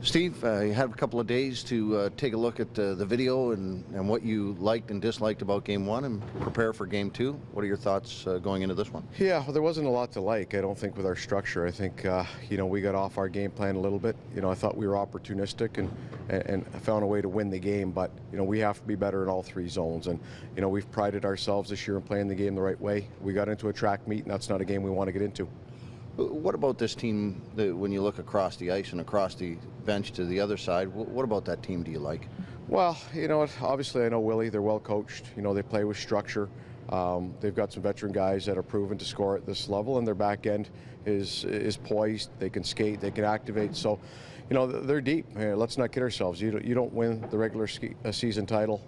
Steve, you had a couple of days to take a look at the video and what you liked and disliked about Game 1 and prepare for Game 2. What are your thoughts going into this one? Yeah, well, there wasn't a lot to like, I don't think, with our structure. I think, we got off our game plan a little bit. I thought we were opportunistic and found a way to win the game, but, we have to be better in all three zones. And, we've prided ourselves this year in playing the game the right way. We got into a track meet, and that's not a game we want to get into. What about this team, when you look across the ice and across the bench to the other side, what about that team do you like? Well, obviously I know Willie, they're well coached. They play with structure. They've got some veteran guys that are proven to score at this level, and their back end is poised. They can skate, they can activate. So, they're deep. Let's not kid ourselves. You don't win the regular season title,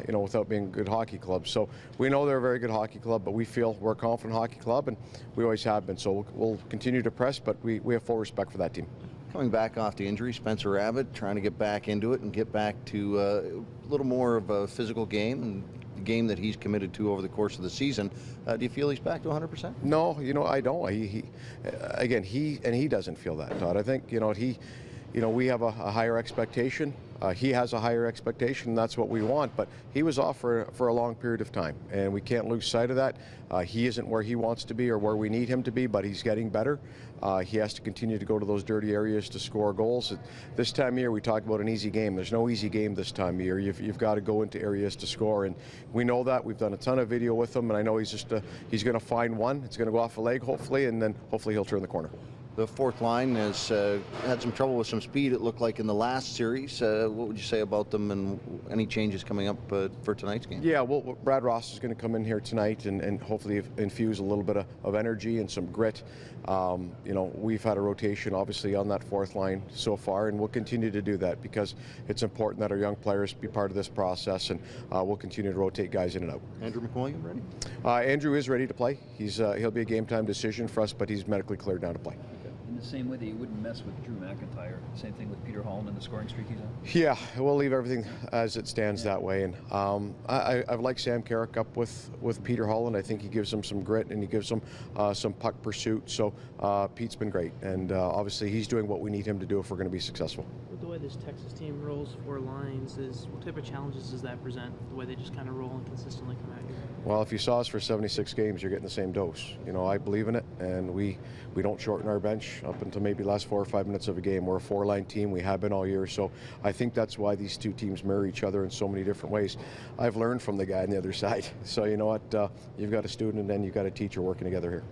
without being a good hockey club. So we know they're a very good hockey club, but we feel we're a confident hockey club, and we always have been. So we'll continue to press, but we have full respect for that team. Coming back off the injury, Spencer Abbott trying to get back into it and get back to a little more of a physical game and the game that he's committed to over the course of the season. Do you feel he's back to 100%? No, I don't. He doesn't feel that, Todd. I think, we have a higher expectation. He has a higher expectation, and that's what we want. But he was off for a long period of time, and we can't lose sight of that. He isn't where he wants to be or where we need him to be, but he's getting better. He has to continue to go to those dirty areas to score goals. This time of year, we talk about an easy game. There's no easy game this time of year. You've got to go into areas to score, and we know that. We've done a ton of video with him, and I know he's going to find one. It's going to go off a leg, hopefully, and then hopefully he'll turn the corner. The fourth line has had some trouble with some speed, it looked like, in the last series. What would you say about them, and any changes coming up for tonight's game? Yeah, well, Brad Ross is going to come in here tonight and hopefully infuse a little bit of energy and some grit. We've had a rotation, obviously, on that fourth line so far, and we'll continue to do that because it's important that our young players be part of this process, and we'll continue to rotate guys in and out. Andrew McWilliam ready? Andrew is ready to play. He'll be a game-time decision for us, but he's medically cleared now to play. In the same way that you wouldn't mess with Drew McIntyre, same thing with Peter Holland and the scoring streak he's on? Yeah, we'll leave everything as it stands that way. And I've liked Sam Carrick up with Peter Holland. I think he gives him some grit and he gives him some puck pursuit. So Pete's been great, and obviously he's doing what we need him to do if we're going to be successful. With the way this Texas team rolls four lines, what type of challenges does that present, the way they just kind of roll and consistently come at you? Well, if you saw us for 76 games, you're getting the same dose. I believe in it, and we don't shorten our bench up until maybe last 4 or 5 minutes of a game. We're a four-line team. We have been all year, so I think that's why these two teams mirror each other in so many different ways. I've learned from the guy on the other side. So you know what? You've got a student and then you've got a teacher working together here.